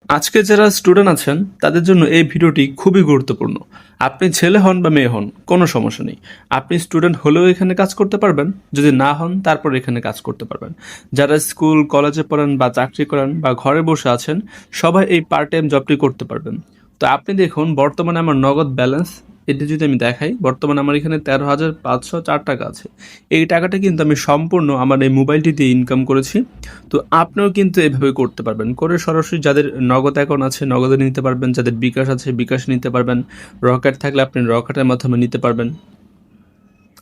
আজকে যারা স্টুডেন্ট আছেন তাদের জন্য এই ভিডিওটি খুবই গুরুত্বপূর্ণ। আপনি ছেলে হন বা মেয়ে হন, কোনো সমস্যা নেই। আপনি স্টুডেন্ট হলেও এখানে কাজ করতে পারবেন, যদি না হন তারপর এখানে কাজ করতে পারবেন। যারা স্কুল কলেজে পড়েন বা চাকরি করেন বা ঘরে বসে আছেন, সবাই এই পার্ট টাইম জবটি করতে পারবেন। তো আপনি দেখুন বর্তমানে আমার নগদ ব্যালেন্স, এটা যদি আমি দেখাই, বর্তমানে আমার এখানে 13,504 টাকা আছে। এই টাকাটা কিন্তু আমি সম্পূর্ণ আমার এই মোবাইলটি দিয়ে ইনকাম করেছি। তো আপনিও কিন্তু এভাবে করতে পারবেন, করে সরাসরি যাদের নগদ অ্যাকাউন্ট আছে নগদে নিতে পারবেন, যাদের বিকাশ আছে বিকাশ নিতে পারবেন, রকেট থাকলে আপনি রকেটের মাধ্যমে নিতে পারবেন।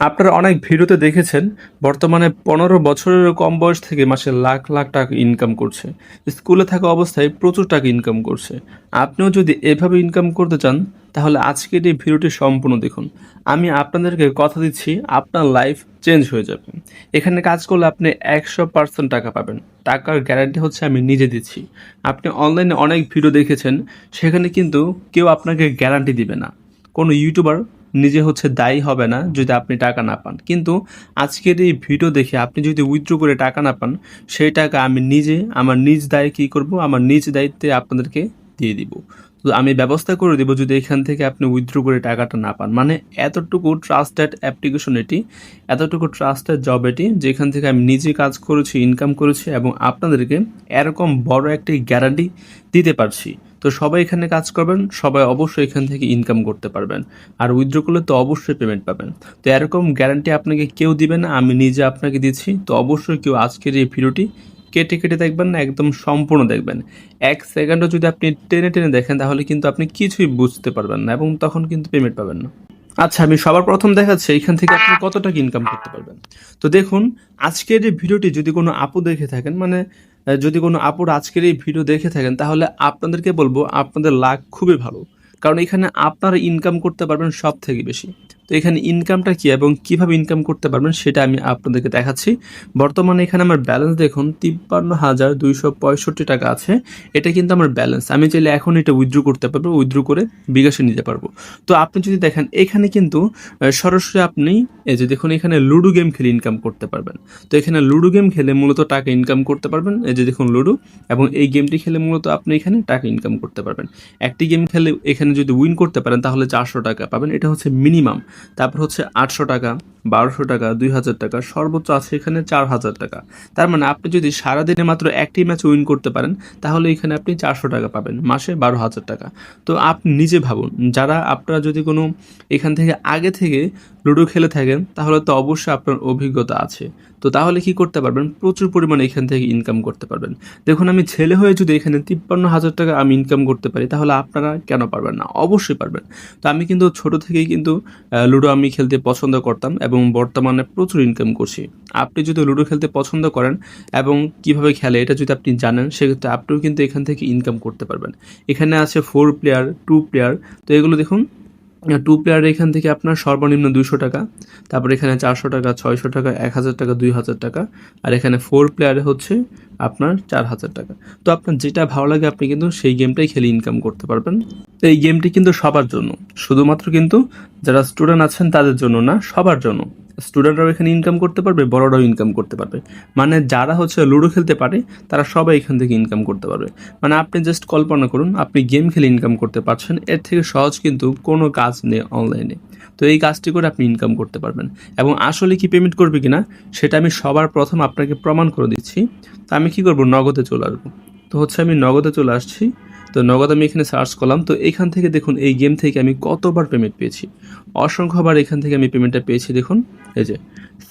আপনারা অনেক ভিডিওতে দেখেছেন বর্তমানে 15 বছরেরও কম বয়স থেকে মাসে লাখ লাখ টাকা ইনকাম করছে, স্কুলে থাকা অবস্থায় প্রচুর টাকা ইনকাম করছে। আপনিও যদি এভাবে ইনকাম করতে চান তাহলে আজকের এই ভিডিওটি সম্পূর্ণ দেখুন। আমি আপনাদেরকে কথা দিচ্ছি, আপনার লাইফ চেঞ্জ হয়ে যাবে। এখানে কাজ করলে আপনি 100% টাকা পাবেন। টাকার গ্যারান্টি হচ্ছে আমি নিজে দিচ্ছি। আপনি অনলাইনে অনেক ভিডিও দেখেছেন, সেখানে কিন্তু কেউ আপনাকে গ্যারান্টি দিবে না। কোনো ইউটিউবার নিজে হচ্ছে দায়ী হবে না যদি আপনি টাকা না পান, কিন্তু আজকের এই ভিডিও দেখে আপনি যদি উইথড্র করে টাকা না পান, সেই টাকা আমি নিজে আমার নিজ দায়ে কী করব, আমার নিজ দায়িত্বে আপনাদেরকে দিয়ে দিব। তো আমি ব্যবস্থা করে দেবো যদি এখান থেকে আপনি উইথড্র করে টাকাটা না পান। মানে এতটুকু ট্রাস্টেড অ্যাপ্লিকেশন এটি, এতটুকু ট্রাস্টেড জব এটি, যেখান থেকে আমি নিজে কাজ করেছি, ইনকাম করেছি এবং আপনাদেরকে এরকম বড় একটি গ্যারান্টি দিতে পারছি। তো সবাই এখানে কাজ করবেন, সবাই অবশ্যই এখান থেকে ইনকাম করতে পারবেন। আর উইথড্র করলে তো অবশ্যই পেমেন্ট পাবেন। তো এরকম গ্যারান্টি আপনাকে কেউ দিবে না, আমি নিজে আপনাকে দিচ্ছি। তো অবশ্যই কেউ আজকের এই ভিডিওটি কেটে কেটে দেখবেন না, একদম সম্পূর্ণ দেখবেন। 1 সেকেন্ডও যদি আপনি টেনে টেনে দেখেন তাহলে কিন্তু আপনি কিছুই বুঝতে পারবেন না এবং তখন কিন্তু পেমেন্ট পাবেন না। আচ্ছা, আমি সবার প্রথম দেখাচ্ছি এখান থেকে আপনি কত টাকা ইনকাম করতে পারবেন। তো দেখুন, আজকের এই ভিডিওটি যদি কোনো আপু দেখে থাকেন, মানে যদি কোনো আপুর আজকের এই ভিডিও দেখে থাকেন, তাহলে আপনাদেরকে বলবো আপনাদের লাক খুবই ভালো। কারণ এখানে আপনারা ইনকাম করতে পারবেন সব থেকে বেশি। তো এখানে ইনকামটা কী এবং কীভাবে ইনকাম করতে পারবেন সেটা আমি আপনাদেরকে দেখাচ্ছি। বর্তমানে এখানে আমার ব্যালেন্স দেখুন 53,265 টাকা আছে। এটা কিন্তু আমার ব্যালেন্স। আমি চাইলে এখন এটা উইথড্র করতে পারবো, উইথড্র করে বিকাশে নিতে পারবো। তো আপনি যদি দেখেন এখানে কিন্তু সরাসরি আপনি এই যে দেখুন এখানে লুডো গেম খেলে ইনকাম করতে পারবেন। তো এখানে লুডো গেম খেলে মূলত টাকা ইনকাম করতে পারবেন। এই যে দেখুন লুডো, এবং এই গেমটি খেলে মূলত আপনি এখানে টাকা ইনকাম করতে পারবেন। একটি গেম খেলে এখানে যদি উইন করতে পারেন তাহলে 400 টাকা পাবেন, এটা হচ্ছে মিনিমাম। তারপর হচ্ছে 800 টাকা, 1200 টাকা, 2000 টাকা, সর্বোচ্চ আছে এখানে 4000 টাকা। তার মানে আপনি যদি সারাদিনে মাত্র একটি ম্যাচ উইন করতে পারেন তাহলে এখানে আপনি 400 টাকা পাবেন, মাসে 12,000 টাকা। তো আপনি নিজে ভাবুন, যারা আপনারা যদি কোনো এখান থেকে আগে থেকে লুডো খেলে থাকেন তাহলে তো অবশ্যই আপনার অভিজ্ঞতা আছে। তো তাহলে কি করতে পারবেন, প্রচুর পরিমাণে এখান থেকে ইনকাম করতে পারবেন। দেখুন, আমি ছেলে হয়ে যদি এখানে 53,000 টাকা আমি ইনকাম করতে পারি তাহলে আপনারা কেন পারবেন না, অবশ্যই পারবেন। তো আমি কিন্তু ছোট থেকেই কিন্তু লুডো আমি খেলতে পছন্দ করতাম এবং বর্তমানে প্রচুর ইনকাম করছি। আপনি যদি লুডো খেলতে পছন্দ করেন এবং কিভাবে খেলে এটা যদি আপনি জানেন, সেক্ষেত্রে আপনিও কিন্তু এখান থেকে ইনকাম করতে পারবেন। এখানে আছে 4 প্লেয়ার, 2 প্লেয়ার। তো এগুলো দেখুন, 2 প্লেয়ার এখান থেকে আপনার সর্বনিম্ন 200 টাকা, তারপর এখানে 400 টাকা, 600 টাকা, 1000 টাকা, 2000 টাকা, আর এখানে 4 প্লেয়ারে হচ্ছে আপনার 4000 টাকা। তো আপনার যেটা ভালো লাগে আপনি কিন্তু সেই গেমটাই খেলে ইনকাম করতে পারবেন। তো এই গেমটি কিন্তু সবার জন্য, শুধুমাত্র কিন্তু যারা স্টুডেন্ট আছেন তাদের জন্য না, সবার জন্য। স্টুডেন্টরাও এখানে ইনকাম করতে পারবে, বড়রাও ইনকাম করতে পারবে। মানে যারা হচ্ছে লুডো খেলতে পারে তারা সবাই এখান থেকে ইনকাম করতে পারবে। মানে আপনি জাস্ট কল্পনা করুন আপনি গেম খেলে ইনকাম করতে পারছেন, এর থেকে সহজ কিন্তু কোনো কাজ নেই অনলাইনে। তো এই কাজটি করে আপনি ইনকাম করতে পারবেন। এবং আসলে কি পেমেন্ট করবে কিনা সেটা আমি সবার প্রথম আপনাকে প্রমাণ করে দিচ্ছি। তো আমি কি করব, নগদে চলে আসবো। তো হচ্ছে আমি নগদে চলে আসছি। তো নগদ আমি এখানে সার্চ করলাম। তো এখান থেকে দেখুন এই গেম থেকে আমি কতবার পেমেন্ট পেয়েছি, অসংখ্যবার এখান থেকে আমি পেমেন্টটা পেয়েছি। দেখুন এই যে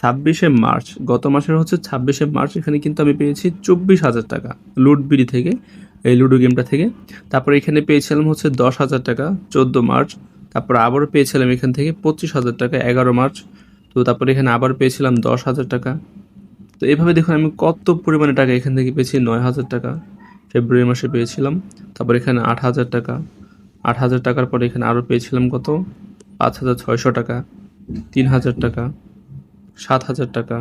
26শে মার্চ, গত মাসের হচ্ছে 26শে মার্চ, এখানে কিন্তু আমি পেয়েছি 24,000 টাকা লুডবিডি থেকে, এই লুডো গেমটা থেকে। তারপর এখানে পেয়েছিলাম হচ্ছে 10,000 টাকা 14 মার্চ। তারপর আবারও পেয়েছিলাম এখান থেকে 25,000 টাকা 11 মার্চ। তো তারপর এখানে আবার পেয়েছিলাম 10,000 টাকা। তো এভাবে দেখুন আমি কত পরিমাণে টাকা এখান থেকে পেয়েছি। 9,000 টাকা ফেব্রুয়ারি মাসে পেয়েছিলাম। তারপর এখানে 8,000 টাকা, 8,000 টাকার পরে এখানে আরও পেয়েছিলাম কত, 5,600 টাকা, 3,000 টাকা, 7,000 টাকা।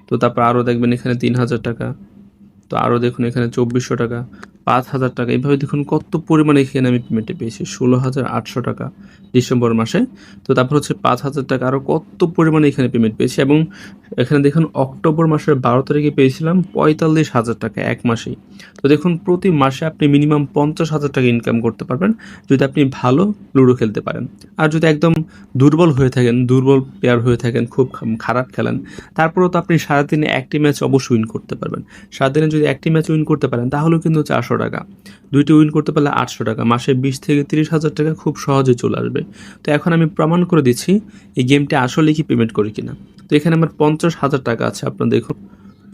তো তারপর আরও দেখবেন এখানে 3,000 টাকা। তো আরও দেখুন এখানে 2,400 টাকা। 5,000 টাকা, এইভাবে দেখুন কত পরিমাণে এখানে আমি পেমেন্টে পেয়েছি। 16,800 টাকা ডিসেম্বর মাসে। তো তারপর হচ্ছে 5,000 টাকা, আরও কত পরিমাণে এখানে পেমেন্ট পেয়েছি। এবং এখানে দেখুন অক্টোবর মাসের 12 তারিখে পেয়েছিলাম 45,000 টাকা এক মাসেই। তো দেখুন প্রতি মাসে আপনি মিনিমাম 50,000 টাকা ইনকাম করতে পারবেন যদি আপনি ভালো লুডো খেলতে পারেন। আর যদি একদম দুর্বল হয়ে থাকেন, দুর্বল প্লেয়ার হয়ে থাকেন, খুব খারাপ খেলেন, তারপরেও তো আপনি সারাদিনে একটি ম্যাচ অবশ্যই উইন করতে পারবেন। সারাদিনে যদি একটি ম্যাচ উইন করতে পারেন তাহলেও কিন্তু 400 টাকা, দুইটি উইন করতে পারলে 800 টাকা, মাসে 20 থেকে 30,000 টাকা খুব সহজে চলে আসবে। তো এখন আমি প্রমাণ করে দিচ্ছি এই গেমটি আসলে কি পেমেন্ট করি কিনা। তো এখানে আমার 50,000 টাকা আছে, আপনারা দেখুন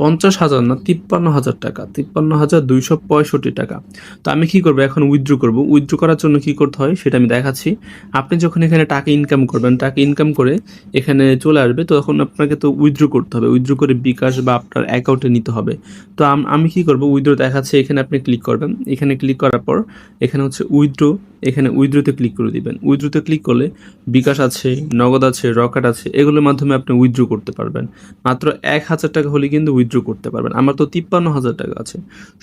50,000 না, 53,000 টাকা, 53,265 টাকা। তো আমি কি করবো এখন, উইথড্র করবো। উইথড্র করার জন্য কি করতে হয় সেটা আমি দেখাচ্ছি। আপনি যখন এখানে টাকা ইনকাম করবেন, টাকা ইনকাম করে এখানে চলে আসবে, তখন আপনাকে তো উইথড্র করতে হবে। উইথড্র করে বিকাশ বা আপনার অ্যাকাউন্টে নিতে হবে। তো আমি কি করবো, উইথড্র দেখাচ্ছি, এখানে আপনি ক্লিক করবেন। এখানে ক্লিক করার পর এখানে হচ্ছে উইথড্র, এখানে উইথড্রোতে ক্লিক করে দিবেন। উইথড্রোতে ক্লিক করলে বিকাশ আছে, নগদ আছে, রকেট আছে, এগুলোর মাধ্যমে আপনি উইথড্র করতে পারবেন। মাত্র 1,000 টাকা হলে কিন্তু উইথড্র করতে পারবেন। আমার তো 53,000 টাকা আছে,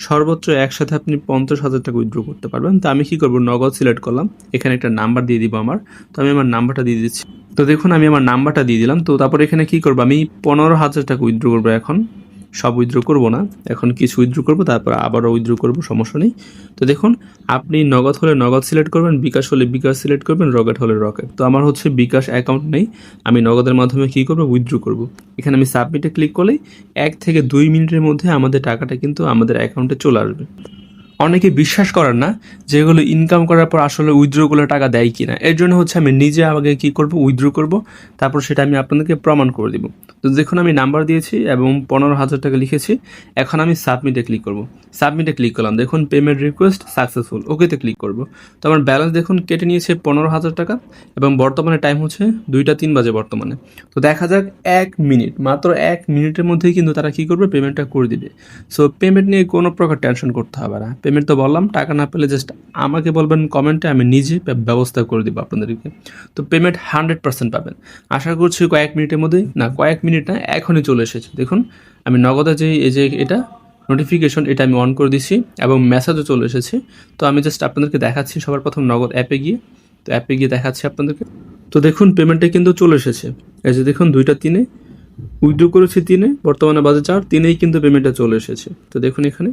সর্বোচ্চ একসাথে আপনি 50,000 টাকা উইথড্র করতে পারবেন। তো আমি কি করবো, নগদ সিলেক্ট করলাম, এখানে একটা নাম্বার দিয়ে দিব আমার। তো আমি আমার নাম্বারটা দিয়ে দিচ্ছি। তো দেখুন আমি আমার নাম্বারটা দিয়ে দিলাম। তো তারপর এখানে কি করবো, আমি 15,000 টাকা উইথড্র করবো। এখন সব উইথড্র করবো না, এখন কিছু উইথড্র করবো, তারপর আবারও উইথড্র করবো, সমস্যা নেই। তো দেখুন আপনি নগদ হলে নগদ সিলেক্ট করবেন, বিকাশ হলে বিকাশ সিলেক্ট করবেন, রকেট হলে রকেট। তো আমার হচ্ছে বিকাশ অ্যাকাউন্ট নেই, আমি নগদের মাধ্যমে কী করবো, উইথড্র করবো। এখানে আমি সাবমিটে ক্লিক করলেই 1 থেকে 2 মিনিটের মধ্যে আমাদের টাকাটা কিন্তু আমাদের অ্যাকাউন্টে চলে আসবে। অনেকে বিশ্বাস করেন না যে এগুলো ইনকাম করার পর আসলে উইথড্রগুলো টাকা দেয় কিনা। এর জন্য হচ্ছে আমি নিজে আগে কী করব, উইথড্র করব, তারপর সেটা আমি আপনাদেরকে প্রমাণ করে দিব। তো দেখুন আমি নাম্বার দিয়েছি এবং 15,000 টাকা লিখেছি। এখন আমি সাবমিটে ক্লিক করব। সাবমিটে ক্লিক করলাম, দেখুন পেমেন্ট রিকোয়েস্ট সাকসেসফুল, ওকেতে ক্লিক করব। তো আমার ব্যালেন্স দেখুন কেটে নিয়েছে 15,000 টাকা এবং বর্তমানে টাইম হচ্ছে 2টা 3 বাজে বর্তমানে। তো দেখা যাক 1 মিনিট, মাত্র 1 মিনিটের মধ্যেই কিন্তু তারা কী করবে, পেমেন্টটা করে দিবে। সো পেমেন্ট নিয়ে কোনো প্রকার টেনশন করতে হবে না। পেমেন্ট তো বললাম, টাকা না পেলে জাস্ট আমাকে বলবেন কমেন্টে, আমি নিজে ব্যবস্থা করে দেবো আপনাদেরকে। তো পেমেন্ট 100% পাবেন, আশা করছি কয়েক মিনিটের মধ্যেই, না কয়েক মিনিট না, এখনই চলে এসেছে। দেখুন আমি নগদে যে এই যে এটা নোটিফিকেশন, এটা আমি অন করে দিচ্ছি এবং মেসেজও চলে এসেছে। তো আমি জাস্ট আপনাদেরকে দেখাচ্ছি সবার প্রথম নগদ অ্যাপে গিয়ে। তো অ্যাপে গিয়ে দেখাচ্ছি আপনাদেরকে। তো দেখুন পেমেন্টটা কিন্তু চলে এসেছে। এই যে দেখুন 2টা 3-এ উইথড্র করেছি, 3-এ, বর্তমানে বাজে 4, 3-এই কিন্তু পেমেন্টটা চলে এসেছে। তো দেখুন এখানে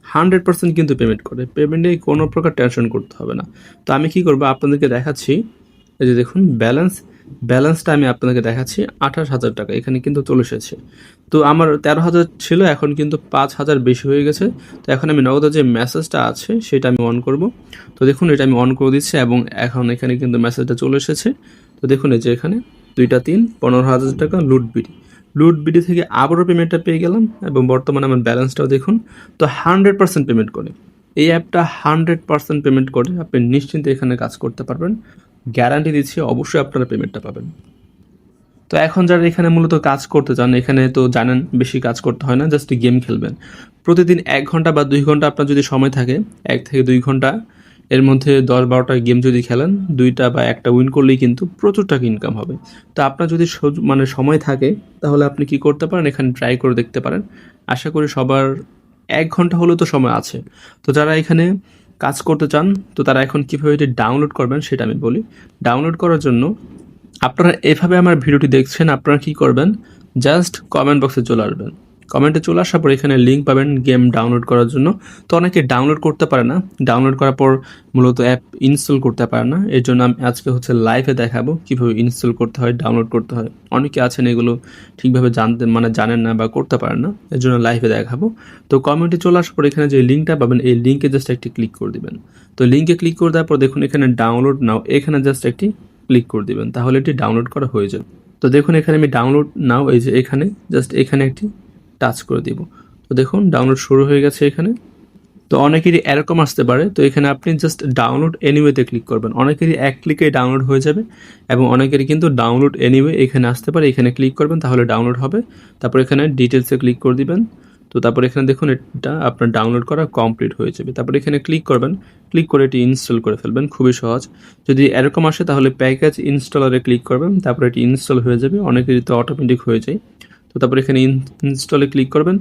100% কিন্তু পেমেন্ট করে, পেমেন্টে কোনো প্রকার টেনশন করতে হবে না। তো আমি কি করবো আপনাদেরকে দেখাচ্ছি। এই যে দেখুন ব্যালেন্সটা আমি আপনাদেরকে দেখাচ্ছি, 28,000 টাকা এখানে কিন্তু চলে এসেছে। তো আমার 13,000 ছিল, এখন কিন্তু 5,000 বেশি হয়ে গেছে। তো এখন আমি নগদের যে মেসেজটা আছে সেটা আমি অন করব। তো দেখুন এটা আমি অন করে দিচ্ছি এবং এখন এখানে কিন্তু মেসেজটা চলে এসেছে। তো দেখুন এই যে এখানে 2টা 3, 15,000 টাকা লুটবিডি থেকে আবারও পেমেন্টটা পেয়ে গেলাম এবং বর্তমানে আমার ব্যালেন্সটাও দেখুন। তো 100% পেমেন্ট করে, এই অ্যাপটা 100% পেমেন্ট করে, আপনি নিশ্চিন্তে এখানে কাজ করতে পারবেন, গ্যারান্টি দিচ্ছি অবশ্যই আপনারা পেমেন্টটা পাবেন। তো এখন যারা এখানে মূলত কাজ করতে চান, এখানে তো জানেন বেশি কাজ করতে হয় না, জাস্ট গেম খেলবেন। প্রতিদিন 1 ঘন্টা বা 2 ঘন্টা আপনার যদি সময় থাকে, 1 থেকে 2 ঘন্টা, এর মধ্যে 10-12টা গেম যদি খেলেন, 2টা বা 1টা উইন করলেই কিন্তু প্রচুর টাকা ইনকাম হবে। তো আপনার যদি মানে সময় থাকে তাহলে আপনি কি করতে পারেন, এখানে ট্রাই করে দেখতে পারেন। আশা করি সবার 1 ঘন্টা হলেও তো সময় আছে। তো যারা এখানে কাজ করতে চান, তো তারা এখন কীভাবে এটি ডাউনলোড করবেন সেটা আমি বলি। ডাউনলোড করার জন্য আপনারা এভাবে আমার ভিডিওটি দেখছেন, আপনারা কি করবেন, জাস্ট কমেন্ট বক্সে চলে আসবেন। কমেন্টে চলে আসার পর এখানে লিঙ্ক পাবেন গেম ডাউনলোড করার জন্য। তো অনেকে ডাউনলোড করতে পারে না, ডাউনলোড করার পর মূলত অ্যাপ ইনস্টল করতে পারে না। এর জন্য আমি আজকে হচ্ছে লাইভে দেখাবো কীভাবে ইনস্টল করতে হয়, ডাউনলোড করতে হয়। অনেকে আছেন এগুলো ঠিকভাবে জানেন না বা করতে পারেন না, এর জন্য লাইভে দেখাবো। তো কমেন্টে চলে আসার পর এখানে যে লিঙ্কটা পাবেন, এই লিঙ্কে জাস্ট একটি ক্লিক করে দিবেন। তো লিঙ্কে ক্লিক করে দেওয়ার পর দেখুন এখানে ডাউনলোড নাও, এখানে জাস্ট একটি ক্লিক করে দিবেন, তাহলে এটি ডাউনলোড করা হয়ে যাবে। তো দেখুন এখানে আমি ডাউনলোড নাও, এই যে এখানে জাস্ট এখানে একটি টাচ করে দিব। তো দেখুন ডাউনলোড শুরু হয়ে গেছে এখানে। তো অনেকেরই এরকম আসতে পারে, তো এখানে আপনি জাস্ট ডাউনলোড এনিওয়েতে ক্লিক করবেন। অনেকেরই 1 ক্লিকেই ডাউনলোড হয়ে যাবে এবং অনেকেরই কিন্তু ডাউনলোড এনিওয়ে এখানে আসতে পারে, এখানে ক্লিক করবেন তাহলে ডাউনলোড হবে। তারপর এখানে ডিটেলসে ক্লিক করে দিবেন। তো তারপর এখানে দেখুন এটা আপনার ডাউনলোড করা কমপ্লিট হয়ে যাবে। তারপর এখানে ক্লিক করবেন, ক্লিক করে এটি ইনস্টল করে ফেলবেন, খুবই সহজ। যদি এরকম আসে তাহলে প্যাকেজ ইনস্টলারে ক্লিক করবেন, তারপর এটি ইনস্টল হয়ে যাবে। অনেকেরই তো অটোমেটিক হয়ে যায়। তো তারপর এখানে ইনস্টলে ক্লিক করবেন,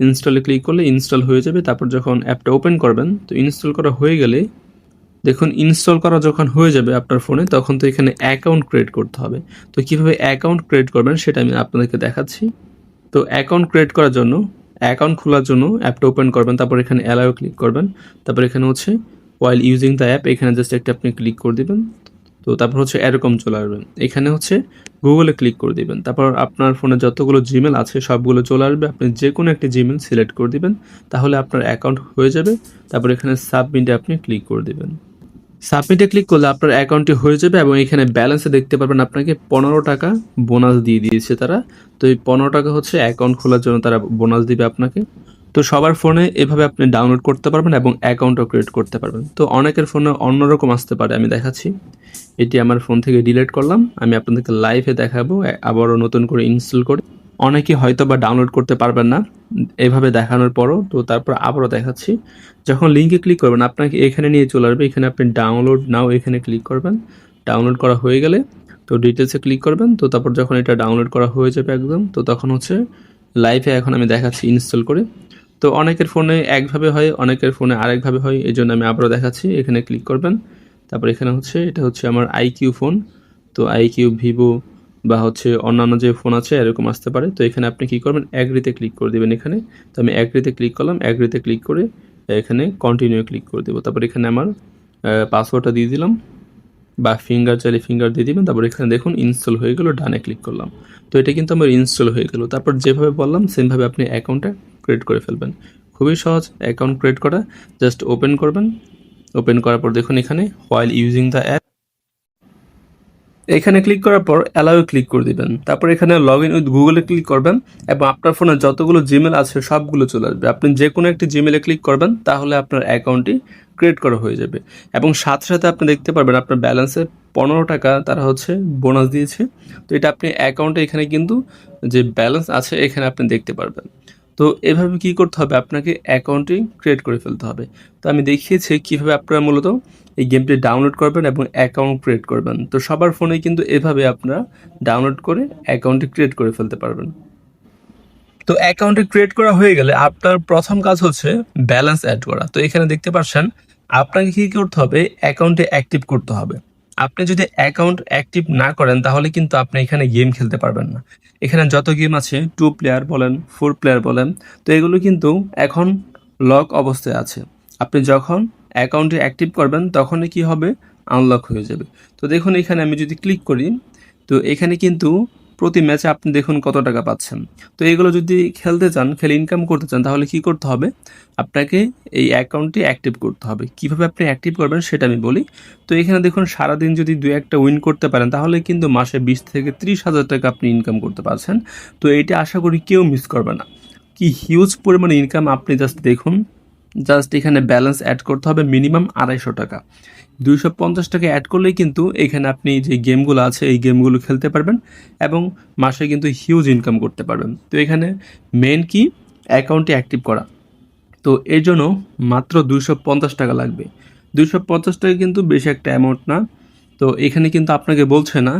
ইনস্টলে ক্লিক করলে ইনস্টল হয়ে যাবে। তারপর যখন অ্যাপটা ওপেন করবেন, তো ইনস্টল করা হয়ে গেলে দেখুন ইনস্টল করা যখন হয়ে যাবে আপনার ফোনে, তখন তো এখানে অ্যাকাউন্ট ক্রিয়েট করতে হবে। তো কীভাবে অ্যাকাউন্ট ক্রিয়েট করবেন সেটা আমি আপনাদেরকে দেখাচ্ছি। তো অ্যাকাউন্ট ক্রিয়েট করার জন্য, অ্যাকাউন্ট খোলার জন্য অ্যাপটা ওপেন করবেন, তারপর এখানে অ্যালাও ক্লিক করবেন, তারপর এখানে হচ্ছে ওয়াইল ইউজিং দ্য অ্যাপ, এখানে জাস্ট একটা আপনি ক্লিক করে দিবেন। তো তারপর হচ্ছে এরকম চলে আসবেন, এখানে হচ্ছে গুগলে ক্লিক করে দিবেন, তারপর আপনার ফোনে যতগুলো জিমেল আছে সবগুলো চলে আসবে, আপনি যে কোনো একটি জিমেল সিলেক্ট করে দিবেন, তাহলে আপনার অ্যাকাউন্ট হয়ে যাবে। তারপর এখানে সাবমিটে আপনি ক্লিক করে দিবেন। সাবমিটে ক্লিক করলে আপনার অ্যাকাউন্টটি হয়ে যাবে এবং এখানে ব্যালেন্সে দেখতে পারবেন আপনাকে 15 টাকা বোনাস দিয়ে দিয়েছে তারা। তো এই 15 টাকা হচ্ছে অ্যাকাউন্ট খোলার জন্য তারা বোনাস দিবে আপনাকে। তো সবার ফোনে এভাবে আপনি ডাউনলোড করতে পারবেন এবং অ্যাকাউন্টও ক্রিয়েট করতে পারবেন। তো অনেকের ফোনে অন্যরকম আসতে পারে, আমি দেখাচ্ছি। এটি আমার ফোন থেকে ডিলিট করলাম, আমি আপনাদেরকে লাইভে দেখাবো আবারও নতুন করে ইনস্টল করে। অনেকে হয়তো বা ডাউনলোড করতে পারবেন না এভাবে দেখানোর পরও, তো তারপর আবারও দেখাচ্ছি। যখন লিঙ্কে ক্লিক করবেন আপনাকে এখানে নিয়ে চলে আসবে, এখানে আপনি ডাউনলোড নাও এখানে ক্লিক করবেন। ডাউনলোড করা হয়ে গেলে তো ডিটেলসে ক্লিক করবেন। তো তারপর যখন এটা ডাউনলোড করা হয়ে যাবে একদম, তো তখন হচ্ছে লাইভে এখন আমি দেখাচ্ছি ইনস্টল করে। তো অনেকের ফোনে একভাবে হয়, অনেকের ফোনে আরেকভাবে হয়, এই জন্য আমি আবারও দেখাচ্ছি। এখানে ক্লিক করবেন, তারপর এখানে হচ্ছে এটা হচ্ছে আমার আইকিউ ফোন। তো আইকিউ, ভিভো বা হচ্ছে অন্যান্য যে ফোন আছে এরকম আসতে পারে। তো এখানে আপনি কী করবেন, অ্যাগ্রিতে ক্লিক করে দেবেন এখানে। তো আমি অ্যাগ্রিতে ক্লিক করলাম, অ্যাগ্রিতে ক্লিক করে এখানে কন্টিনিউ ক্লিক করে দেবো। তারপর এখানে আমার পাসওয়ার্ডটা দিয়ে দিলাম, বা ফিঙ্গার চাইলে ফিঙ্গার দিয়ে দিবেন। তারপর এখানে দেখুন ইনস্টল হয়ে গেলো, ডানে ক্লিক করলাম। তো এটা কিন্তু আমার ইনস্টল হয়ে গেল। তারপর যেভাবে বললাম সেমভাবে আপনি অ্যাকাউন্টটা ক্রিয়েট করে ফেলবেন। খুবই সহজ অ্যাকাউন্ট ক্রিয়েট করা, জাস্ট ওপেন করবেন। ওপেন করার পর দেখুন এখানে হোয়াইল ইউজিং দ্য অ্যাপ, এখানে ক্লিক করার পর অ্যালাও ক্লিক করে দিবেন। তারপর এখানে লগ ইন উইথ গুগলে ক্লিক করবেন এবং আপনার ফোনে যতগুলো জিমেল আছে সবগুলো চলে আসবে। আপনি যে কোনো একটি জিমেলে ক্লিক করবেন, তাহলে আপনার অ্যাকাউন্টটি ক্রিয়েট করা হয়ে যাবে এবং সাথে সাথে আপনি দেখতে পারবেন আপনার ব্যালেন্সে 15 টাকা তারা হচ্ছে বোনাস দিয়েছে। তো এটা আপনি অ্যাকাউন্টে এখানে কিন্তু যে ব্যালেন্স আছে এখানে আপনি দেখতে পারবেন। তো এভাবে কি করতে হবে, আপনাকে অ্যাকাউন্টটি ক্রিয়েট করে ফেলতে হবে। তো আমি দেখিয়েছি কীভাবে আপনারা মূলত এই গেমটি ডাউনলোড করবেন এবং অ্যাকাউন্ট ক্রিয়েট করবেন। তো সবার ফোনে কিন্তু এভাবে আপনারা ডাউনলোড করে অ্যাকাউন্টটি ক্রিয়েট করে ফেলতে পারবেন। তো অ্যাকাউন্টে ক্রিয়েট করা হয়ে গেলে আপনার প্রথম কাজ হচ্ছে ব্যালেন্স অ্যাড করা। তো এখানে দেখতে পাচ্ছেন আপনাকে কী করতে হবে, অ্যাকাউন্টে অ্যাক্টিভ করতে হবে। আপনি যদি অ্যাকাউন্ট অ্যাক্টিভ না করেন তাহলে কিন্তু আপনি এখানে গেম খেলতে পারবেন না। এখানে যত গেম আছে 2 প্লেয়ার বলেন, 4 প্লেয়ার বলেন, তো এগুলো কিন্তু এখন লক অবস্থায় আছে। আপনি যখন অ্যাকাউন্টে অ্যাক্টিভ করবেন তখনই কি হবে, আনলক হয়ে যাবে। তো দেখুন এখানে আমি যদি ক্লিক করি, তো এখানে কিন্তু প্রতি ম্যাচে আপনি দেখুন কত টাকা পাচ্ছেন। তো এগুলো যদি খেলতে চান, খেলে ইনকাম করতে চান, তাহলে কি করতে হবে, আপনাকে এই অ্যাকাউন্টটি অ্যাক্টিভ করতে হবে। কিভাবে আপনি অ্যাক্টিভ করবেন সেটা আমি বলি। তো এখানে দেখুন সারাদিন যদি 2-1টা উইন করতে পারেন তাহলে কিন্তু মাসে 20 থেকে 30 হাজার টাকা আপনি ইনকাম করতে পারছেন। তো এইটা আশা করি কেউ মিস করবে না। কি হিউজ পরিমাণে ইনকাম, আপনি জাস্ট দেখুন। জাস্ট এখানে ব্যালেন্স অ্যাড করতে হবে মিনিমাম 250 টাকা। 250 টাকা অ্যাড করলেই কিন্তু এখানে আপনি যে গেমগুলো আছে এই গেমগুলো খেলতে পারবেন এবং মাসে কিন্তু হিউজ ইনকাম করতে পারবেন। তো এখানে মেন কি, অ্যাকাউন্টটি অ্যাক্টিভ করা। তো এর জন্য মাত্র 250 টাকা লাগবে। 250 টাকা কিন্তু বেশি একটা অ্যামাউন্ট না। তো এখানে কিন্তু আপনাকে বলছে না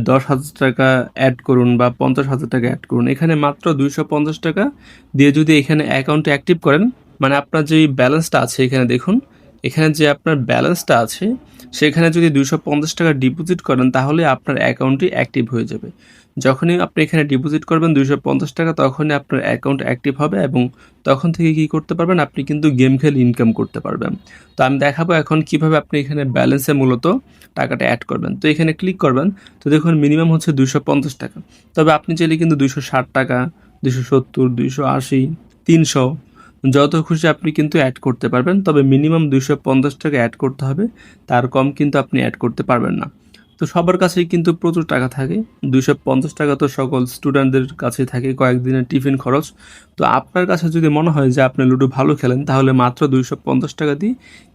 10,000 টাকা অ্যাড করুন বা 50,000 টাকা অ্যাড করুন। এখানে মাত্র 250 টাকা দিয়ে যদি এখানে অ্যাকাউন্টে অ্যাক্টিভ করেন, মানে আপনার যে ব্যালেন্সটা আছে এখানে দেখুন, এখানে যে আপনার ব্যালেন্সটা আছে সেখানে যদি 250 টাকা ডিপোজিট করেন তাহলে আপনার অ্যাকাউন্টটি অ্যাক্টিভ হয়ে যাবে। যখনই আপনি এখানে ডিপোজিট করবেন 250 টাকা, তখনই আপনার অ্যাকাউন্ট অ্যাক্টিভ হবে এবং তখন থেকে কি করতে পারবেন, আপনি কিন্তু গেম খেলে ইনকাম করতে পারবেন। তো আমি দেখাবো এখন কিভাবে আপনি এখানে ব্যালেন্সে মূলত টাকাটা অ্যাড করবেন। তো এখানে ক্লিক করবেন, তো দেখুন মিনিমাম হচ্ছে 250 টাকা। তবে আপনি চাইলে কিন্তু 260 টাকা, 270, 280, 300 যত খুশি আপনি কিন্তু অ্যাড করতে পারবেন। তবে মিনিমাম 250 টাকা অ্যাড করতে হবে, তার কম কিন্তু আপনি অ্যাড করতে পারবেন না। তো সবার কাছেই কিন্তু প্রচুর টাকা থাকে, 250 টাকা তো সকল স্টুডেন্টদের কাছেই থাকে কয়েকদিনের টিফিন খরচ। তো আপনার কাছে যদি মনে হয় যে আপনি লুডো ভালো খেলেন, তাহলে মাত্র 250 টাকা দিয়ে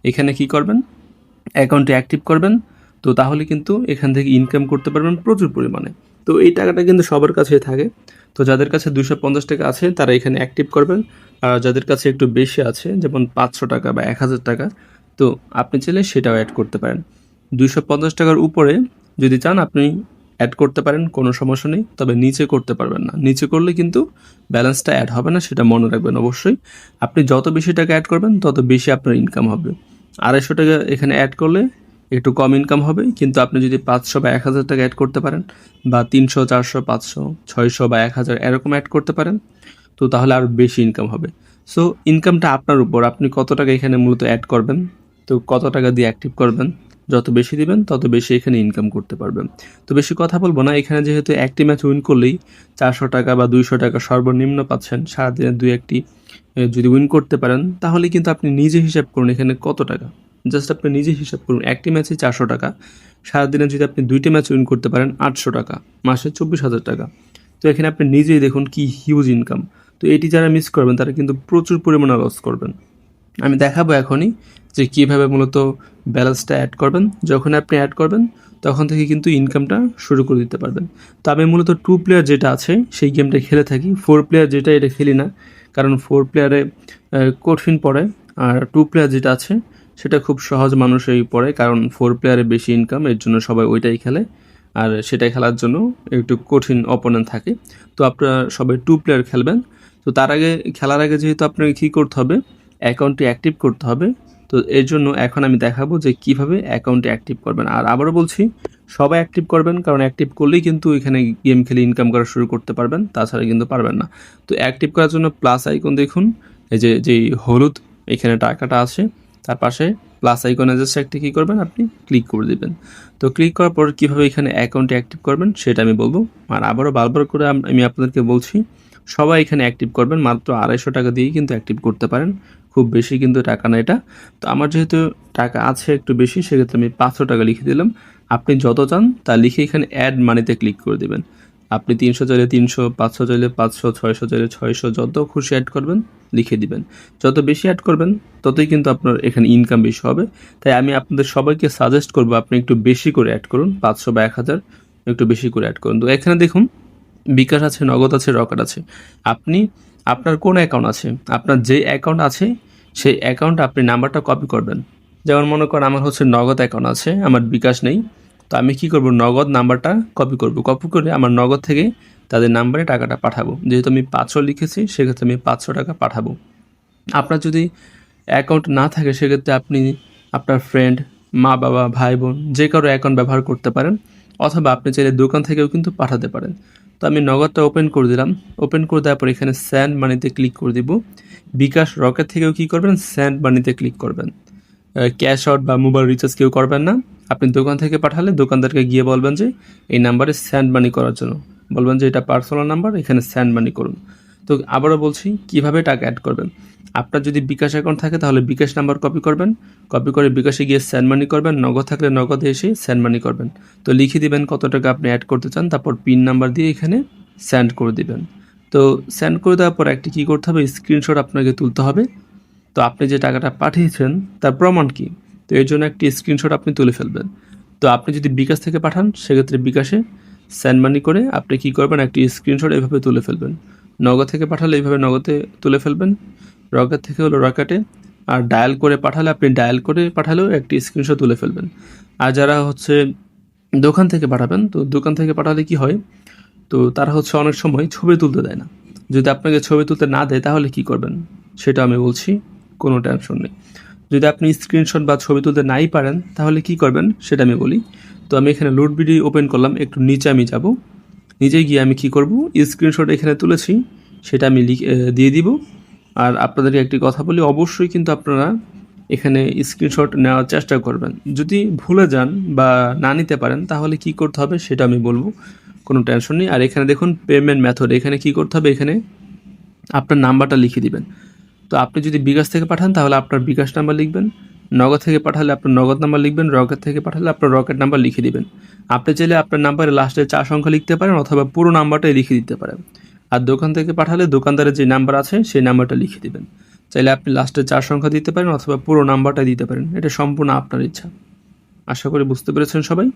এখানে কি করবেন, অ্যাকাউন্টে অ্যাক্টিভ করবেন। তো তাহলে কিন্তু এখান থেকে ইনকাম করতে পারবেন প্রচুর পরিমাণে। তো এই টাকাটা কিন্তু সবার কাছেই থাকে। তো যাদের কাছে 250 টাকা আছে তারা এখানে অ্যাক্টিভ করবেন, আর যাদের কাছে একটু বেশি আছে যেমন 500 টাকা বা 1000 টাকা, তো আপনি চাইলে সেটাও অ্যাড করতে পারেন। 250 টাকার উপরে যদি চান আপনি অ্যাড করতে পারেন, কোনো সমস্যা নেই, তবে নিচে করতে পারবেন না। নিচে করলে কিন্তু ব্যালেন্সটা অ্যাড হবে না, সেটা মনে রাখবেন অবশ্যই। আপনি যত বেশি টাকা অ্যাড করবেন তত বেশি আপনার ইনকাম হবে। 250 টাকা এখানে অ্যাড করলে একটু কম ইনকাম হবে, কিন্তু আপনি যদি 500 বা 1000 টাকা অ্যাড করতে পারেন, বা 300, 400, 500, 600 বা 1000 এরকম অ্যাড করতে পারেন, তো তাহলে আরও বেশি ইনকাম হবে। সো ইনকামটা আপনার উপর, আপনি কত টাকা এখানে মূলত অ্যাড করবেন, তো কত টাকা দিয়ে অ্যাক্টিভ করবেন, যত বেশি দিবেন তত বেশি এখানে ইনকাম করতে পারবেন। তো বেশি কথা বলবো না, এখানে যেহেতু একটি ম্যাচ উইন করলেই 400 টাকা বা 200 টাকা সর্বনিম্ন পাচ্ছেন, সারাদিনে 2-1টি যদি উইন করতে পারেন, তাহলে কিন্তু আপনি নিজে হিসাব করুন এখানে কত টাকা। জাস্ট আপনি নিজে হিসাব করুন, একটি ম্যাচে 400 টাকা, সারাদিনে যদি আপনি 2টি ম্যাচ উইন করতে পারেন 800 টাকা, মাসে 24,000 টাকা। তো এখানে আপনি নিজেই দেখুন কি হিউজ ইনকাম। তো এটি যারা মিস করবেন তারা কিন্তু প্রচুর পরিমাণে লস করবেন। আমি দেখাবো এখনই যে কীভাবে মূলত ব্যালেন্সটা অ্যাড করবেন। যখন আপনি অ্যাড করবেন তখন থেকে কিন্তু ইনকামটা শুরু করে দিতে পারবেন। তো আমি মূলত 2 প্লেয়ার যেটা আছে সেই গেমটা খেলে থাকি। 4 প্লেয়ার যেটা এটা খেলি না, কারণ 4 প্লেয়ারে কঠিন পড়ে, আর 2 প্লেয়ার যেটা আছে সেটা খুব সহজ মানুষই পড়ে, কারণ 4 প্লেয়ারে বেশি ইনকাম, এর জন্য সবাই ওইটাই খেলে। আর সেটা খেলার জন্য একটু কঠিন অপোনেন্ট থাকে। তো আপনারা সবাই 2 প্লেয়ার খেলবেন। তো তার আগে, খেলার আগে যেহেতু আপনাকে কী করতে হবে, অ্যাকাউন্টটি অ্যাক্টিভ করতে হবে। তো এর জন্য এখন আমি দেখাবো যে কীভাবে অ্যাকাউন্টটি অ্যাক্টিভ করবেন। আর আবারও বলছি, সবাই অ্যাক্টিভ করবেন, কারণ অ্যাক্টিভ করলেই কিন্তু এখানে গেম খেলে ইনকাম করা শুরু করতে পারবেন, তাছাড়া কিন্তু পারবেন না। তো অ্যাক্টিভ করার জন্য প্লাস আইকন দেখুন, এই যে যেই হলুদ এখানে টাকাটা আছে, তার পাশে প্লাস আইকনে জাস্ট একটা কী করবেন, আপনি ক্লিক করে দেবেন। তো ক্লিক করার পর কীভাবে এখানে অ্যাকাউন্টটি অ্যাক্টিভ করবেন সেটা আমি বলবো। আর আবারও বারবার করে আমি আপনাদেরকে বলছি, সবাই এখানে অ্যাক্টিভ করবেন, মাত্র 250 টাকা দিয়েই কিন্তু অ্যাক্টিভ করতে পারেন, খুব বেশি কিন্তু টাকা না এটা। তো আমার যেহেতু টাকা আছে একটু বেশি, সেক্ষেত্রে আমি 500 টাকা লিখে দিলাম। আপনি যত চান তা লিখে এখানে অ্যাড মানিতে ক্লিক করে দেবেন। আপনি 300 চাইলে 300, 500 চাইলে 500, 600 চাইলে 600, যত খুশি অ্যাড করবেন লিখে দিবেন। যত বেশি অ্যাড করবেন ততই কিন্তু আপনার এখানে ইনকাম বেশি হবে। তাই আমি আপনাদের সবাইকে সাজেস্ট করবো আপনি একটু বেশি করে অ্যাড করুন, 500 বা 1000 একটু বেশি করে অ্যাড করুন। তো এখানে দেখুন বিকাশ আছে, নগদ আছে, রকেট আছে। আপনি আপনার কোন অ্যাকাউন্ট আছে, আপনার যে অ্যাকাউন্ট আছে সেই অ্যাকাউন্টে আপনি নাম্বারটা কপি করবেন। যেমন মনে করেন আমার হচ্ছে নগদ অ্যাকাউন্ট আছে, আমার বিকাশ নেই। তো আমি কি করব, নগদ নাম্বারটা কপি করব, কপি করে আমার নগদ থেকে তাদের নাম্বারে টাকাটা পাঠাবো। যেহেতু আমি 500 লিখেছি, সেক্ষেত্রে আমি 500 টাকা পাঠাবো। আপনার যদি অ্যাকাউন্ট না থাকে, সেক্ষেত্রে আপনি আপনার ফ্রেন্ড, মা বাবা, ভাই বোন যে কারো অ্যাকাউন্ট ব্যবহার করতে পারেন, অথবা আপনি চাইলে দোকান থেকেও কিন্তু পাঠাতে পারেন। তো আমি নগদটা ওপেন করে দিলাম। ওপেন করে দেওয়ার পর এখানে সেন্ড মানিতে ক্লিক করে দিব। বিকাশ, রকেট থেকেও কী করবেন, সেন্ড মানিতে ক্লিক করবেন। ক্যাশ আউট বা মোবাইল রিচার্জ কেউ করবেন না। আপনি দোকান থেকে পাঠালে দোকানদারকে গিয়ে বলবেন যে এই নাম্বারে সেন্ড মানি করার জন্য, বলবেন যে এটা পার্সোনাল নাম্বার, এখানে সেন্ড মানি করুন। তো আবারও বলছি কীভাবে টাকা অ্যাড করবেন। আপনার যদি বিকাশ অ্যাকাউন্ট থাকে তাহলে বিকাশ নাম্বার কপি করবেন, কপি করে বিকাশে গিয়ে সেন্ড মানি করবেন, নগদ থাকলে নগদে এসে সেন্ড মানি করবেন। তো লিখে দিবেন কত টাকা আপনি অ্যাড করতে চান, তারপর পিন নাম্বার দিয়ে এখানে সেন্ড করে দিবেন। তো সেন্ড করে দেওয়ার পর একটি কী করতে হবে, স্ক্রিনশট আপনাকে তুলতে হবে। তো আপনি যে টাকাটা পাঠিয়েছেন তার প্রমাণ কী, তো এর জন্য একটি স্ক্রিনশট আপনি তুলে ফেলবেন। তো আপনি যদি বিকাশ থেকে পাঠান, সেক্ষেত্রে বিকাশে সেন্ড মানি করে আপনি কী করবেন, একটি স্ক্রিনশট এভাবে তুলে ফেলবেন। নগদ থেকে পাঠালে এইভাবে নগদে তুলে ফেলবেন, রকেট থেকে হলো রকেটে, আর ডায়াল করে পাঠালে আপনি ডায়াল করে পাঠালেও একটি স্ক্রিনশট তুলে ফেলবেন। আর যারা হচ্ছে দোকান থেকে পাঠাবেন, তো দোকান থেকে পাঠালে কি হয়, তো তারা হচ্ছে অনেক সময় ছবি তুলতে দেয় না। যদি আপনাকে ছবি তুলতে না দেয় তাহলে কি করবেন সেটা আমি বলছি, কোনো টেনশন নেই। যদি আপনি স্ক্রিনশট বা ছবি তুলতে নাই পারেন তাহলে কি করবেন সেটা আমি বলি। তো আমি এখানে লোড ভিডিও ওপেন করলাম, একটু নিচে আমি যাব, নিচে গিয়ে আমি কি করব, স্ক্রিনশট এখানে তুলেছি সেটা আমি দিয়ে দিব। আর আপনাদেরকে একটি কথা বলি, অবশ্যই কিন্তু আপনারা এখানে স্ক্রিনশট নেওয়ার চেষ্টা করবেন। যদি ভুলে যান বা না নিতে পারেন তাহলে কি করতে হবে সেটা আমি বলবো, কোনো টেনশন নেই। আর এখানে দেখুন পেমেন্ট মেথড, এখানে কি করতে হবে, এখানে আপনার নাম্বারটা লিখে দিবেন। তো আপনি যদি বিকাশ থেকে পাঠান তাহলে আপনার বিকাশ নাম্বার লিখবেন, নগদ থেকে পাঠালে আপনার নগদ নাম্বার লিখবেন, রকেট থেকে পাঠালে আপনার রকেট নাম্বার লিখে দিবেন। আপনি চাইলে আপনার নাম্বারে লাস্টে 4 সংখ্যা লিখতে পারেন, অথবা পুরো নাম্বারটাই লিখে দিতে পারেন। আর দোকান থেকে পাঠালে দোকানদারের যে নাম্বার আছে সেই নাম্বারটা লিখে দিবেন। চাইলে আপনি লাস্টে 4 সংখ্যা দিতে পারেন, অথবা পুরো নাম্বারটাই দিতে পারেন, এটা সম্পূর্ণ আপনার ইচ্ছা। আশা করি বুঝতে পেরেছেন সবাই।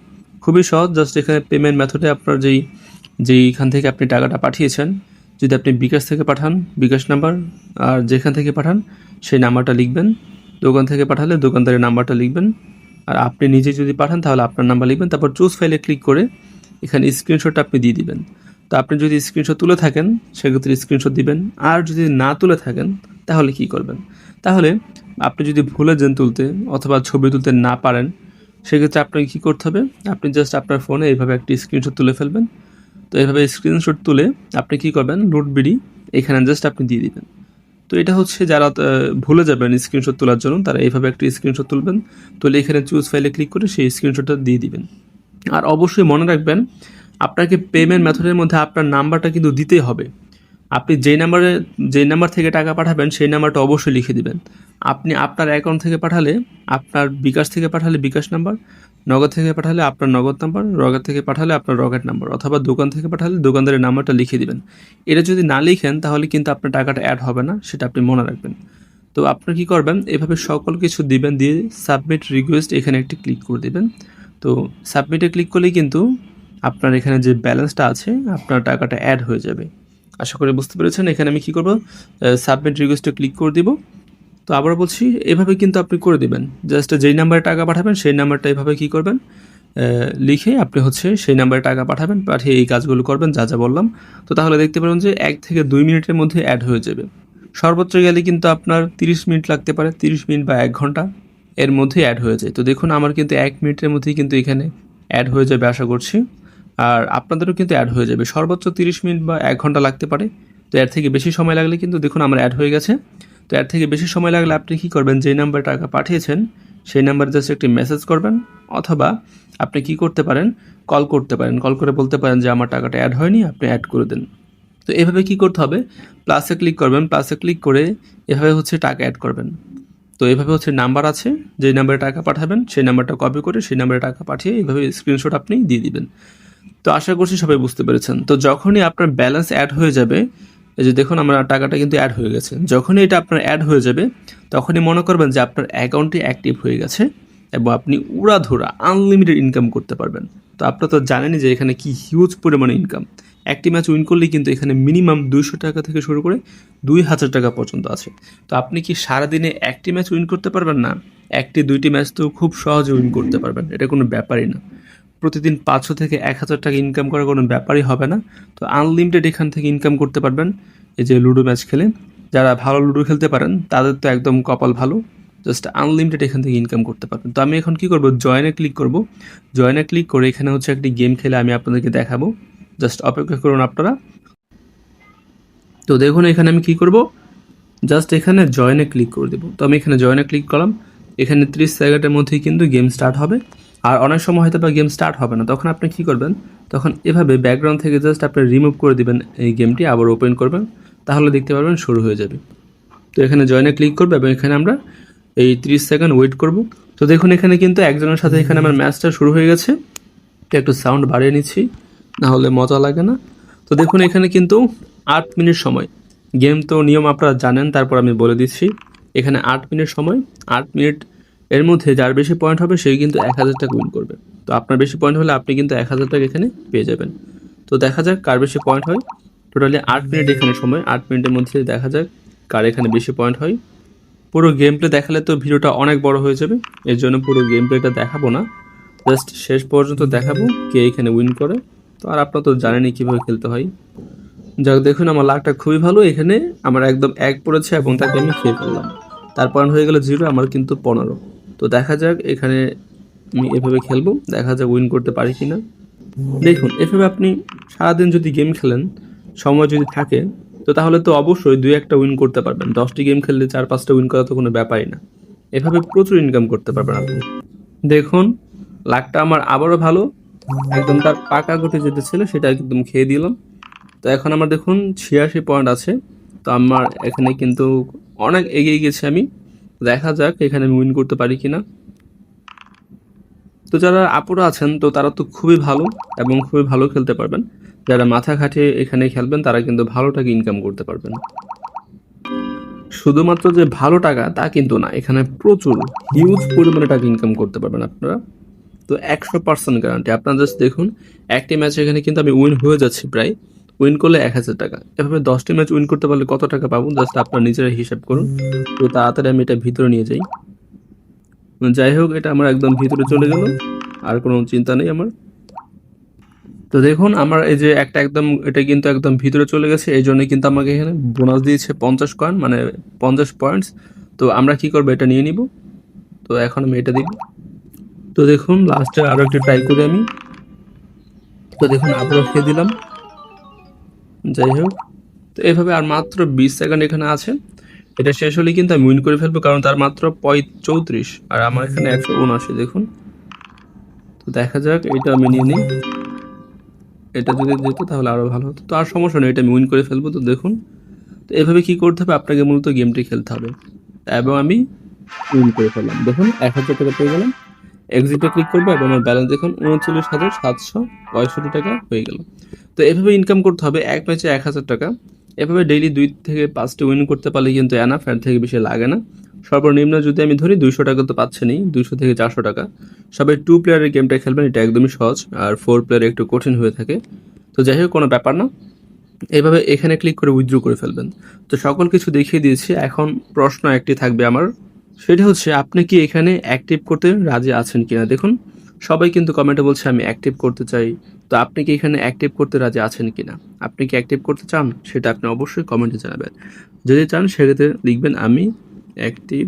খুবই সহজ, জাস্ট এখানে পেমেন্ট মেথডে আপনার যেইখান থেকে আপনি টাকাটা পাঠিয়েছেন, যদি আপনি বিকাশ থেকে পাঠান বিকাশ নাম্বার, আর যেখান থেকে পাঠান সেই নাম্বারটা লিখবেন। দোকান থেকে পাঠালে দোকানদারের নাম্বারটা লিখবেন, আর আপনি নিজে যদি পাঠান তাহলে আপনার নাম্বার লিখবেন। তারপর চুজ ফাইলে ক্লিক করে এখানে স্ক্রিনশট আপনি দিয়ে দিবেন। তো আপনি যদি স্ক্রিনশট তুলে থাকেন সেক্ষেত্রে স্ক্রিনশট দিবেন, আর যদি না তুলে থাকেন তাহলে কি করবেন? তাহলে আপনি যদি ভুলে যান তুলতে অথবা ছবি তুলতে না পারেন, সেক্ষেত্রে আপনাকে কী করতে হবে? আপনি জাস্ট আপনার ফোনে এইভাবে একটি স্ক্রিনশট তুলে ফেলবেন। তো এইভাবে স্ক্রিনশট তুলে আপনি কী করবেন? নোট বিডি এখানে জাস্ট আপনি দিয়ে দিবেন। তো এটা হচ্ছে যারা ভুলে যাবেন স্ক্রিনশট তোলার জন্য, তারা এইভাবে একটি স্ক্রিনশট তুলবেন, তুলে এখানে চুজ ফাইলে ক্লিক করে সেই স্ক্রিনশটটা দিয়ে দিবেন। আর অবশ্যই মনে রাখবেন, আপনাকে পেমেন্ট মেথডের মধ্যে আপনার নাম্বারটা কিন্তু দিতেই হবে। আপনি যেই নাম্বার থেকে টাকা পাঠাবেন সেই নাম্বারটা অবশ্যই লিখে দিবেন। আপনি আপনার অ্যাকাউন্ট থেকে পাঠালে, আপনার বিকাশ থেকে পাঠালে বিকাশ নাম্বার, নগদ থেকে পাঠালে আপনার নগদ নাম্বার, রকেট থেকে পাঠালে আপনার রকেট নাম্বার, অথবা দোকান থেকে পাঠালে দোকানদারের নাম্বারটা লিখে দিবেন। এটা যদি না লিখেন তাহলে কিন্তু আপনার টাকাটা অ্যাড হবে না, সেটা আপনি মনে রাখবেন। তো আপনি কী করবেন? এভাবে সকল কিছু দিবেন, দিয়ে সাবমিট রিকোয়েস্ট এখানে একটি ক্লিক করে দেবেন। তো সাবমিটে ক্লিক করলেই কিন্তু আপনার এখানে যে ব্যালেন্সটা আছে আপনার টাকাটা অ্যাড হয়ে যাবে। আশা করি বুঝতে পেরেছেন। এখানে আমি কী করব? সাবমিট রিকোয়েস্টে ক্লিক করে দিব। তো আবার বলছি, এভাবে কিন্তু আপনি করে দিবেন। জাস্ট যেই নাম্বারে টাকা পাঠাবেন সেই নাম্বারটা এভাবে কী করবেন? লিখে আপনি হচ্ছে সেই নাম্বারে টাকা পাঠাবেন, পাঠিয়ে এই কাজগুলো করবেন যা যা বললাম। তো তাহলে দেখতে পাবেন যে 1 থেকে 2 মিনিটের মধ্যে অ্যাড হয়ে যাবে। সর্বোচ্চ গেলে কিন্তু আপনার 30 মিনিট লাগতে পারে, 30 মিনিট বা 1 ঘন্টা এর মধ্যেই অ্যাড হয়ে যায়। তো দেখুন আমার কিন্তু 1 মিনিটের মধ্যেই কিন্তু এখানে অ্যাড হয়ে যাবে আশা করছি। আর আপনাদেরও কিন্তু অ্যাড হয়ে যাবে। সর্বোচ্চ 30 মিনিট বা 1 ঘন্টা লাগতে পারে। তো এর থেকে বেশি সময় লাগলে কিন্তু দেখুন আমার অ্যাড হয়ে গেছে। তো এর থেকে বেশি সময় লাগলে আপনি কী করবেন? যেই নাম্বারে টাকা পাঠিয়েছেন সেই নাম্বারে জাস্ট একটি মেসেজ করবেন, অথবা আপনি কী করতে পারেন? কল করতে পারেন। কল করে বলতে পারেন যে আমার টাকাটা অ্যাড হয়নি, আপনি অ্যাড করে দেন। তো এভাবে কী করতে হবে? প্লাসে ক্লিক করবেন, প্লাসে ক্লিক করে এভাবে হচ্ছে টাকা অ্যাড করবেন। তো এভাবে হচ্ছে নাম্বার আছে, যেই নাম্বারে টাকা পাঠাবেন সেই নাম্বারটা কপি করে সেই নাম্বারে টাকা পাঠিয়ে এইভাবে স্ক্রিনশট আপনি দিয়ে দিবেন। তো আশা করছি সবাই বুঝতে পেরেছেন। তো যখনই আপনার ব্যালেন্স অ্যাড হয়ে যাবে, এই যে দেখুন আমার টাকাটা কিন্তু অ্যাড হয়ে গেছে। যখনই এটা আপনার অ্যাড হয়ে যাবে তখনই মনে করবেন যে আপনার অ্যাকাউন্টটি অ্যাক্টিভ হয়ে গেছে এবং আপনি উড়াধুরা আনলিমিটেড ইনকাম করতে পারবেন। তো আপনারা তো জানেনই যে এখানে কি হিউজ পরিমাণে ইনকাম। একটি ম্যাচ উইন করলেই কিন্তু এখানে মিনিমাম 200 টাকা থেকে শুরু করে 2000 টাকা পর্যন্ত আছে। তো আপনি কি সারাদিনে একটি ম্যাচ উইন করতে পারবেন না? একটি দুইটি ম্যাচ তো খুব সহজে উইন করতে পারবেন, এটা কোনো ব্যাপারই না। প্রতিদিন 500 থেকে 1000 টাকা ইনকাম করার কোনো ব্যাপারই হবে না। তো আনলিমিটেড এখান থেকে ইনকাম করতে পারবেন এই যে লুডো ম্যাচ খেলে। যারা ভালো লুডো খেলতে পারেন তাদের তো একদম কপাল ভালো, জাস্ট আনলিমিটেড এখান থেকে ইনকাম করতে পারবেন। তো আমি এখন কি করব? জয়েনে ক্লিক করব। জয়েনে ক্লিক করে এখানে হচ্ছে একটি গেম খেলে আমি আপনাদেরকে দেখাবো, জাস্ট অপেক্ষা করুন আপনারা। তো দেখুন এখানে আমি কি করব? জাস্ট এখানে জয়েনে ক্লিক করে দেবো। তো আমি এখানে জয়েনে ক্লিক করলাম। এখানে 30 সেকেন্ডের মধ্যেই কিন্তু গেম স্টার্ট হবে। আর অনেক সময় হয়তো বা গেম স্টার্ট হবে না, তখন আপনি কী করবেন? তখন এভাবে ব্যাকগ্রাউন্ড থেকে জাস্ট আপনি রিমুভ করে দিবেন এই গেমটি, আবার ওপেন করবেন, তাহলে দেখতে পারবেন শুরু হয়ে যাবে। তো এখানে জয়েনে ক্লিক করবে এবং এখানে আমরা এই 30 সেকেন্ড ওয়েট করব। তো দেখুন এখানে কিন্তু একজনের সাথে এখানে আমার ম্যাচটা শুরু হয়ে গেছে। একটু সাউন্ড বাড়িয়ে নিচ্ছি, না হলে মজা লাগে না। তো দেখুন এখানে কিন্তু 8 মিনিট সময়। গেম তো নিয়ম আপনারা জানেন, তারপর আমি বলে দিচ্ছি। এখানে 8 মিনিট সময়, 8 মিনিট এর মধ্যে যার বেশি পয়েন্ট হবে সেই কিন্তু 1000 টাকা উইন করবে। তো আপনার বেশি পয়েন্ট হলে আপনি কিন্তু 1000 টাকা এখানে পেয়ে যাবেন। তো দেখা যাক কার বেশি পয়েন্ট হয়। টোটালি 8 মিনিট এখানে সময়, 8 মিনিটের মধ্যে দেখা যাক কার এখানে বেশি পয়েন্ট হয়। পুরো গেম প্লে দেখালে তো ভিডিওটা অনেক বড় হয়ে যাবে, এর জন্য পুরো গেম প্লেটা দেখাবো না, জাস্ট শেষ পর্যন্ত দেখাবো কে এখানে উইন করে। তো আর আপনারা তো জানেনই কীভাবে খেলতে হয়। যাক দেখুন আমার লাকটা খুবই ভালো, এখানে আমার একদম 1 পড়েছে এবং তাকে আমি খেয়ে ফেললাম। তার পয়েন্ট হয়ে গেল 0, আমার কিন্তু 15। তো দেখা যাক এখানে আমি এভাবে খেলবো, দেখা যাক উইন করতে পারি কি না। দেখুন এভাবে আপনি সারাদিন যদি গেম খেলেন, সময় যদি থাকে, তো তাহলে তো অবশ্যই 2-1টা উইন করতে পারবেন। 10টি গেম খেললে 4-5টা উইন করা তো কোনো ব্যাপারই না। এভাবে প্রচুর ইনকাম করতে পারবেন আপনি। দেখুন লাকটা আমার আবারও ভালো, একদম তার পাকা গটে যেটা ছিল সেটা একদম খেয়ে দিলাম। তো এখন আমার দেখুন 86 পয়েন্ট আছে। তো আমার এখানে কিন্তু অনেক এগিয়ে গেছি আমি। দেখা যাক এখানে আমি উইন করতে পারি কিনা। তো যারা আপুরা আছেন তো তারা তো খুবই ভালো এবং খুবই ভালো খেলতে পারবেন। যারা মাথা খাটিয়ে এখানে খেলবেন তারা কিন্তু ভালো টাকা ইনকাম করতে পারবেন। শুধুমাত্র যে ভালো টাকা তা কিন্তু না, এখানে প্রচুর হিউজ পরিমাণে টাকা ইনকাম করতে পারবেন আপনারা। তো 100% গ্যারান্টি। আপনারা জাস্ট দেখুন একটি ম্যাচ এখানে কিন্তু আমি উইন হয়ে যাচ্ছি প্রায়। উইন করলে 1000 টাকা। এভাবে 10টি ম্যাচ উইন করতে পারলে কত টাকা পাবো জাস্ট আপনারা নিজেরাই হিসাব করুন। তো তাড়াতাড়ি আমি এটা ভিতরে নিয়ে যাই। যাই হোক এটা আমার একদম ভিতরে চলে গেল, আর কোনো চিন্তা নেই আমার। তো দেখুন আমার এই যে একটা একদম এটা কিন্তু একদম ভিতরে চলে গেছে, এই জন্য কিন্তু আমাকে এখানে বোনাস দিয়েছে 50 কয়েন, মানে 50 পয়েন্টস। তো আমরা কি করবো, এটা নিয়ে নিব। তো এখন আমি এটা দিব। তো দেখুন লাস্টে আরও একটু ট্রাই করি আমি। তো দেখুন আবারও খেয়ে দিলাম। যাই হোক, তো এভাবে আর মাত্র 20 সেকেন্ড এখানে আছে। এটা শেষ হলে কিন্তু আমি উইন করে ফেলবো, কারণ তার মাত্র 34 আর আমার এখানে 179। দেখুন, তো দেখা যাক এটা আমি নিয়ে নিই। এটা যদি যেত তাহলে আরও ভালো হতো, তো আর সমস্যা নেই, এটা আমি উইন করে ফেলবো। তো দেখুন, তো এভাবে কি করতে হবে, আপনাকে মূলত গেমটি খেলতে হবে। এবং আমি উইন করে ফেললাম, দেখুন 1000 টাকা পেয়ে গেলাম। এক্সিটে ক্লিক করবো এবং আমার ব্যালেন্স দেখুন 39,765 টাকা হয়ে গেল। তো এভাবে ইনকাম করতে হবে এক ম্যাচে 1000 টাকা। এভাবে ডেইলি 2 থেকে 5টি উইন করতে পারলে কিন্তু এনাফ, এর থেকে বেশি লাগে না। সর্বনিম্ন যদি আমি ধরি 200 টাকা তো পাচ্ছেনই, 200 থেকে 400 টাকা। সবাই 2 প্লেয়ারের গেমটা খেলবেন, এটা একদমই সহজ, আর 4 প্লেয়ারে একটু কঠিন হয়ে থাকে। তো যাই হোক, কোনো ব্যাপার না। এইভাবে এখানে ক্লিক করে উইথড্র করে ফেলবেন। তো সকল কিছু দেখিয়ে দিয়েছি, এখন প্রশ্ন একটি থাকবে আমার, সেটা হচ্ছে আপনি কি এখানে অ্যাক্টিভ করতে রাজি আছেন কিনা। দেখুন সবাই কিন্তু কমেন্টে বলছে আমি অ্যাক্টিভ করতে চাই। তো আপনি কি এখানে অ্যাক্টিভ করতে রাজি আছেন কিনা, আপনি কি অ্যাক্টিভ করতে চান, সেটা আপনি অবশ্যই কমেন্টে জানাবেন। যদি চান সেক্ষেত্রে লিখবেন আমি অ্যাক্টিভ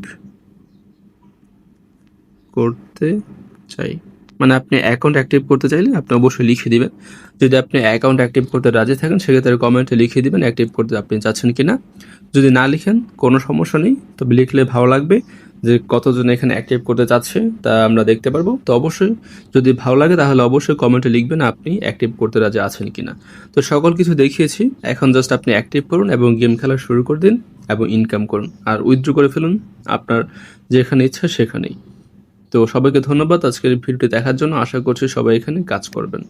করতে চাই, মানে আপনি অ্যাকাউন্ট অ্যাক্টিভ করতে চাইলে আপনি অবশ্যই লিখে দিবেন। যদি আপনি অ্যাকাউন্ট অ্যাক্টিভ করতে রাজি থাকেন সেক্ষেত্রে কমেন্টে লিখে দিবেন অ্যাক্টিভ করতে আপনি চাচ্ছেন কিনা। যদি না লিখেন কোনো সমস্যা নেই, তবে লিখলে ভালো লাগবে যে কতজন এখানে অ্যাক্টিভ করতে চাচ্ছে, তা আমরা দেখতে পারবো। তো অবশ্যই যদি ভালো লাগে তাহলে অবশ্যই কমেন্টে লিখবেন আপনি অ্যাক্টিভ করতে রাজি আছেন কিনা। তো সকল কিছু দেখিয়েছি, এখন জাস্ট আপনি অ্যাক্টিভ করুন এবং গেম খেলা শুরু করে দিন এবং ইনকাম করুন আর উইথড্র করে ফেলুন আপনার যেখানে ইচ্ছা সেখানেই। তো সবাইকে ধন্যবাদ আজকের ভিডিওটি দেখার জন্য, আশা করছি সবাই এখানে কাজ করবেন।